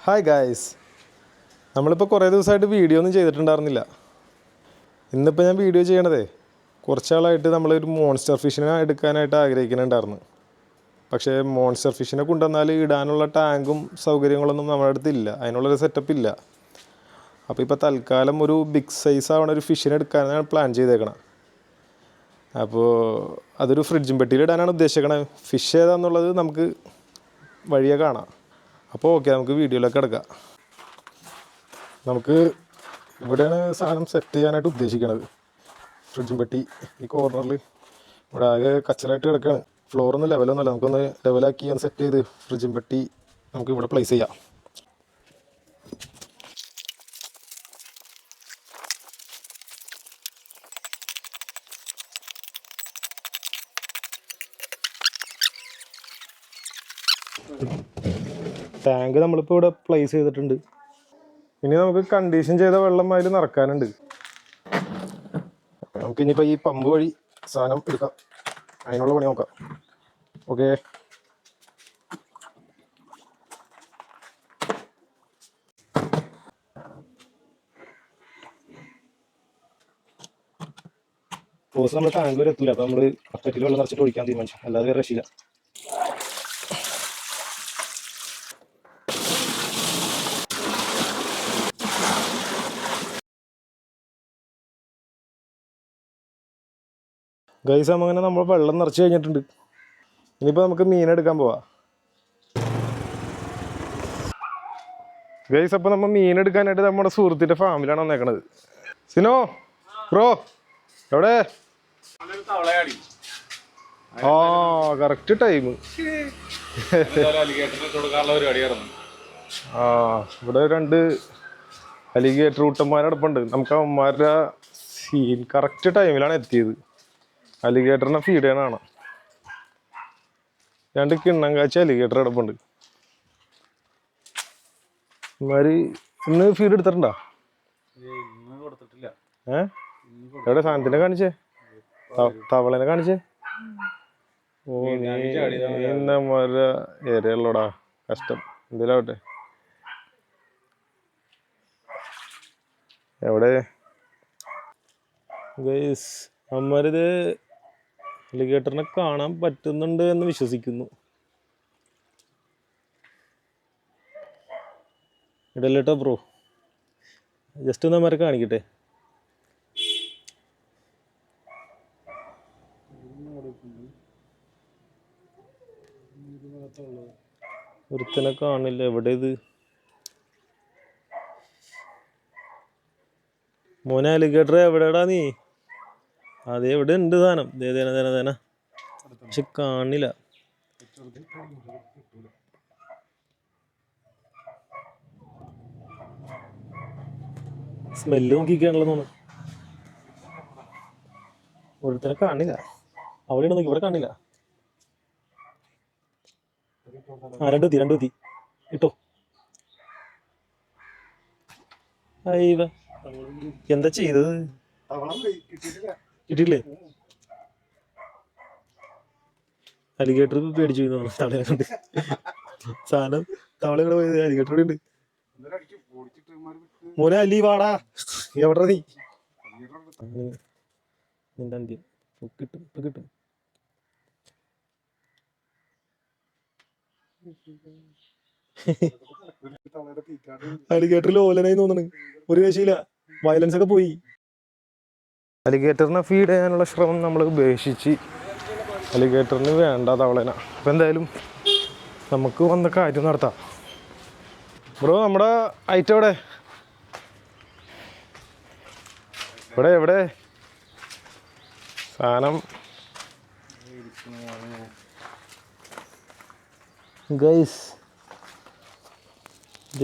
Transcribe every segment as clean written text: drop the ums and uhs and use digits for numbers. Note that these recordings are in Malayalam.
ഹായ് ഗായ്സ്, നമ്മളിപ്പോൾ കുറേ ദിവസമായിട്ട് വീഡിയോ ഒന്നും ചെയ്തിട്ടുണ്ടായിരുന്നില്ല. ഇന്നിപ്പോൾ ഞാൻ വീഡിയോ ചെയ്യണതേ കുറച്ചാളായിട്ട് നമ്മളൊരു മോൺസ്റ്റർ ഫിഷിനെ എടുക്കാനായിട്ട് ആഗ്രഹിക്കുന്നുണ്ടായിരുന്നു. പക്ഷേ മോൺസ്റ്റർ ഫിഷിനെ കൊണ്ടുവന്നാൽ ഇടാനുള്ള ടാങ്കും സൗകര്യങ്ങളൊന്നും നമ്മുടെ അടുത്തില്ല, അതിനുള്ളൊരു സെറ്റപ്പ് ഇല്ല. അപ്പോൾ ഇപ്പോൾ തൽക്കാലം ഒരു ബിഗ് സൈസ് ആവണ ഒരു ഫിഷിനെ എടുക്കാനാണ് പ്ലാൻ ചെയ്തേക്കണം. അപ്പോൾ അതൊരു ഫ്രിഡ്ജും പെട്ടിയിൽ ഇടാനാണ് ഉദ്ദേശിക്കണത്. ഫിഷ് ഏതാണെന്നുള്ളത് നമുക്ക് വഴിയെ കാണാം. അപ്പോൾ ഓക്കെ, നമുക്ക് വീഡിയോയിലേക്ക് കിടക്കാം. നമുക്ക് ഇവിടെയാണ് സാധനം സെറ്റ് ചെയ്യാനായിട്ട് ഉദ്ദേശിക്കണത്. ഫ്രിഡ്ജും പെട്ടി ഈ കോർണറിൽ ഇവിടെ ആകെ കച്ചറായിട്ട് കിടക്കുകയാണ്. ഫ്ലോറൊന്നും ലെവലൊന്നുമല്ല, നമുക്കൊന്ന് ലെവലാക്കി ഒന്ന് സെറ്റ് ചെയ്ത് ഫ്രിഡ്ജും പെട്ടി നമുക്ക് ഇവിടെ പ്ലേസ് ചെയ്യാം. ടാങ്ക് നമ്മളിപ്പോൾ ഇവിടെ പ്ലേസ് ചെയ്തിട്ടുണ്ട്. ഇനി നമുക്ക് കണ്ടീഷൻ ചെയ്ത വെള്ളം അതിൽ നിറക്കാനുണ്ട്. നമുക്കിനിയിപ്പോൾ ഈ പമ്പ് വഴി സാധനം എടുക്കാം, അതിനുള്ള പണി നോക്കാം. ഓക്കെ, ഓസ് നമ്മൾ ടാങ്ക് വരെ എത്തില്ല. അപ്പോൾ നമ്മൾ ബക്കറ്റിൽ വെള്ളം നിറച്ചിട്ട് ഒഴിക്കാൻ തീരുമാനിച്ചു, അല്ലാതെ വേറെ രക്ഷയില്ല. ഗൈസ്, അങ്ങനെ നമ്മൾ വെള്ളം നിറച്ച് കഴിഞ്ഞിട്ടുണ്ട്. ഇനിയിപ്പോൾ നമുക്ക് മീനെടുക്കാൻ പോവാം. ഗൈസ്, അപ്പോൾ നമ്മൾ മീനെടുക്കാനായിട്ട് നമ്മുടെ സുഹൃത്തിൻ്റെ ഫാമിലാണ് വന്നേക്കണത്. സിനോ ബ്രോ, എവിടെ? ആ, കറക്റ്റ് ടൈം. ആ, ഇവിടെ 2 അലിഗേറ്റർ കൂട്ടന്മാരടപ്പുണ്ട്. നമുക്ക് അവന്മാരുടെ സീൻ കറക്റ്റ് ടൈമിലാണ് എത്തിയത്. അലിഗേറ്ററിനെ ഫീഡ് ചെയ്യാനാണ്. 2 കിണ്ണം കാച്ച അലിഗേറ്റർ കിടപ്പുണ്ട്. ഇമാര് ഇന്ന് ഫീഡ് എടുത്തിട്ടുണ്ടോ? എവിടെ സാധനത്തിനെ കാണിച്ചേ? തവളനെ കാണിച്ചേ? ഓ, നീന്നമാര ഏരിയല്ലോടാ, കഷ്ടം. എന്തിലാവട്ടെ. എവിടെ ഗൈസ്? അമ്മമാരിത് അലിഗേറ്ററിനെ കാണാൻ പറ്റുന്നുണ്ട് എന്ന് വിശ്വസിക്കുന്നു. ഇടല്ലേട്ടോ ബ്രോ, ജസ്റ്റ് ഒന്ന് അമ്മമാരെ കാണിക്കട്ടെ. ഒരുത്തനെ കാണില്ല. എവിടെ ഇത്? മോനെ അലിഗേറ്റർ എവിടെടാ നീ? അതെ, എവിടെ ഉണ്ട് സാധനം? ദേന പക്ഷെ കാണില്ല. സ്മെല്ല് നോക്കിക്കാണല്ലോ തോന്നുന്നു. ഒരുത്തനെ കാണില്ല. അവിടെ നോക്കി, ഇവിടെ കാണില്ല. ആ, 2 എത്തി ഇട്ടോ. അയ്യ, എന്താ ചെയ്തത്? കിട്ടിയില്ലേ? അലിഗേറ്റർ പേടിച്ചു തവളെ കണ്ട്. സാധനം തവള പോയത്. അലിഗേറ്റർ ഇവിടെ ഉണ്ട്. മോനെ അലി വാടാ, എവിടെ നീ? നിന്റെ അന്ത്യം കിട്ടും, ഇപ്പൊ കിട്ടും. അലിഗേറ്ററിൽ ഓലനായി തോന്നണ്. ഒരു രക്ഷയില്ല, വയലൻസ് ഒക്കെ പോയി. അലിഗേറ്ററിനെ ഫീഡ് ചെയ്യാനുള്ള ശ്രമം നമ്മൾ ഉപേക്ഷിച്ച് അലിഗേറ്ററിന് വേണ്ട തവളേന. അപ്പം എന്തായാലും നമുക്ക് വന്ന കാര്യം നടത്താം. ബ്രോ, നമ്മുടെ ഐറ്റം എവിടെ? എവിടെ സാധനം? ഗൈസ്,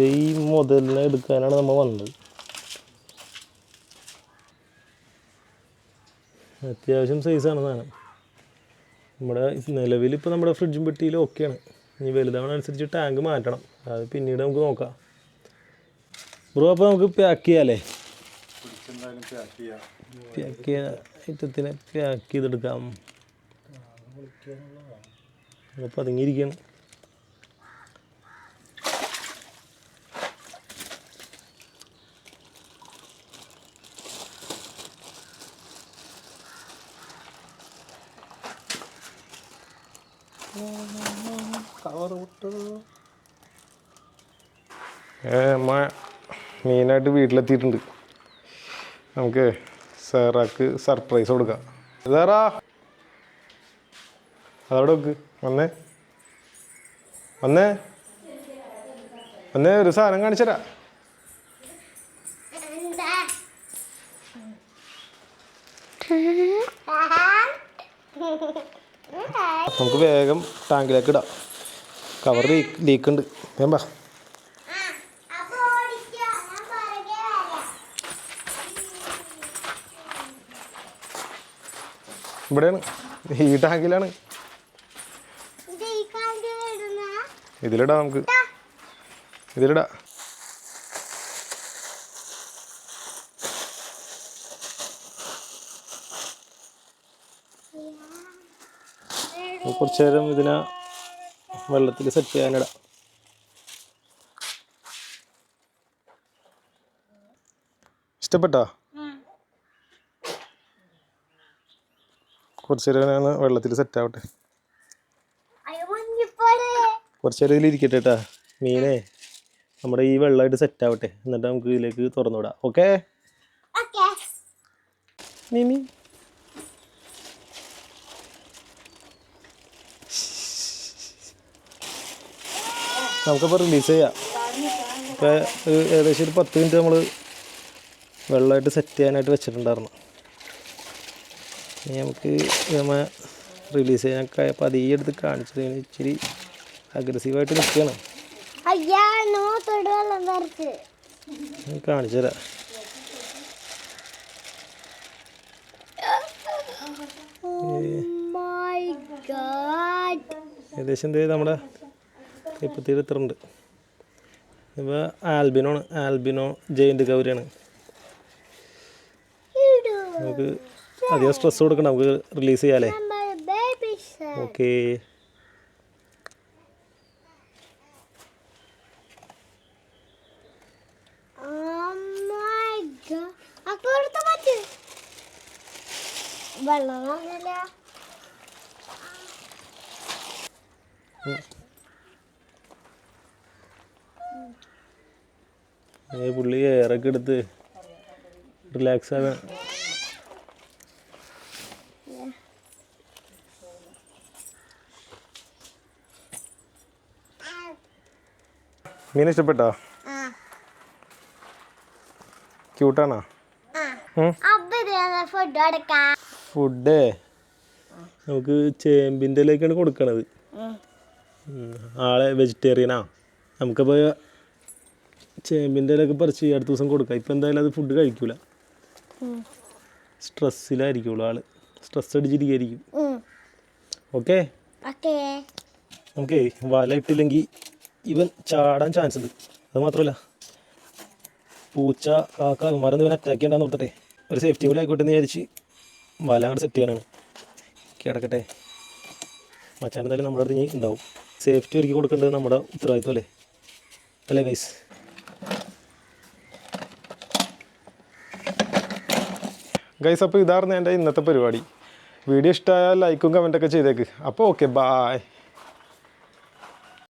ഈ മുതലിനെ എടുക്കാനാണ് നമ്മൾ വന്നത്. അത്യാവശ്യം സൈസാണ് സാധനം. നമ്മുടെ നിലവിലിപ്പോൾ നമ്മുടെ ഫ്രിഡ്ജും പെട്ടിയിൽ ഓക്കെയാണ്. ഇനി വലുതാവണനുസരിച്ച് ടാങ്ക് മാറ്റണം, അത് പിന്നീട് നമുക്ക് നോക്കാം. ബ്രോ, അപ്പോൾ നമുക്ക് പാക്ക് ചെയ്യാമല്ലേ? പാക്ക് ചെയ്ത ഐറ്റത്തിനെ പാക്ക് ചെയ്തെടുക്കാം. അപ്പോൾ പതുങ്ങിയിരിക്കണം. അമ്മ മെയിനായിട്ട് വീട്ടിലെത്തിയിട്ടുണ്ട്. നമുക്ക് സാറാക്ക് സർപ്രൈസ് കൊടുക്കാം. സാറാ അതവിടെ വെക്ക്. വന്നേ വന്നേ വന്നേ, ഒരു സാധനം കാണിച്ചരാ. നമുക്ക് വേഗം ടാങ്കിലേക്ക് ഇടാം. കവർ ലീക്ക് ഉണ്ട്. വേമ്പാ ഇവിടെയാണ്, ഈ ടാങ്കിലാണ്. ഇതിലിടാം, നമുക്ക് ഇതിലിടാം. കുറച്ചു നേരം ഇതിനെ വെള്ളത്തിൽ സെറ്റ് ചെയ്യാനിടാം. ഇഷ്ടപ്പെട്ടോ? കുറച്ചു നേരം വെള്ളത്തിൽ സെറ്റ് ആവട്ടെ. കുറച്ചു നേരം ഇതിലിരിക്കട്ടെ കേട്ടാ. മീനെ നമ്മുടെ ഈ വെള്ളമായിട്ട് സെറ്റ് ആവട്ടെ, എന്നിട്ട് നമുക്ക് ഇതിലേക്ക് തുറന്നു വിടാം. ഓക്കെ മീമി? നമുക്കപ്പോൾ റിലീസ് ചെയ്യാം. ഇപ്പോൾ ഏകദേശം ഒരു 10 മിനിറ്റ് നമ്മൾ വെള്ളമായിട്ട് സെറ്റ് ചെയ്യാനായിട്ട് വെച്ചിട്ടുണ്ടായിരുന്നു. ഇനി നമുക്ക് നമ്മൾ റിലീസ് ചെയ്യാനൊക്കെ പതിയെ എടുത്ത് കാണിച്ചത് ഇച്ചിരി അഗ്രസീവായിട്ട് നിൽക്കുകയാണ്. കാണിച്ചു തരാം. ഏകദേശം എന്ത് നമ്മുടെ ഇപ്പത്തി ഇത്ര ഉണ്ട്. ഇപ്പോൾ ആൽബിനോ ജയിൻ്റ് ഗൗരിയാണ്. നമുക്ക് അധികം സ്ട്രെസ് കൊടുക്കണം, നമുക്ക് റിലീസ് ചെയ്യാല്ലേ. ഓക്കേ പുള്ളി എയറൊക്കെ എടുത്ത് റിലാക്സ് ആകാൻ. മീൻ ഇഷ്ടപ്പെട്ടോ? ക്യൂട്ടാണോ? ഫുഡ് നമുക്ക് ചേമ്പിൻ്റെ ഇലയൊക്കെയാണ് കൊടുക്കണത്. ആളെ വെജിറ്റേറിയനാ. നമുക്കപ്പോൾ ചേമ്പിൻ്റെ ഇലയൊക്കെ പറിച്ച് അടുത്ത ദിവസം കൊടുക്കാം. ഇപ്പം എന്തായാലും അത് ഫുഡ് കഴിക്കൂല, സ്ട്രെസ്സിലായിരിക്കുള്ളൂ. ആള് സ്ട്രെസ് അടിച്ചിരിക്കും. ഓക്കെ നമുക്കേ വല ഇട്ടില്ലെങ്കിൽ ഇവൻ ചാടാൻ ചാൻസ് ഉണ്ട്. അത് മാത്രമല്ല പൂച്ച, കാക്ക, മരം ഇവൻ അറ്റാക്ക് ചെയ്യണ്ടെന്ന് ഓർത്തട്ടെ ഒരു സേഫ്റ്റി കൂടെ ആയിക്കോട്ടെ എന്ന് വിചാരിച്ച് വല അങ്ങോട്ട് സെറ്റ് ചെയ്യാനാണ്. കിടക്കട്ടെ, മച്ചാൻ എന്തായാലും നമ്മുടെ അടുത്ത് ഇനി ഉണ്ടാവും. സേഫ്റ്റി ഒരുക്കി കൊടുക്കേണ്ടത് നമ്മുടെ ഉത്തരവാദിത്വം അല്ലേ ഗൈസ്? ഗൈസ് അപ്പോൾ ഇതായിരുന്നു എൻ്റെ ഇന്നത്തെ പരിപാടി. വീഡിയോ ഇഷ്ടമായാൽ ലൈക്കും കമൻറ്റൊക്കെ ചെയ്തേക്ക്. അപ്പോൾ ഓക്കെ, ബായ്.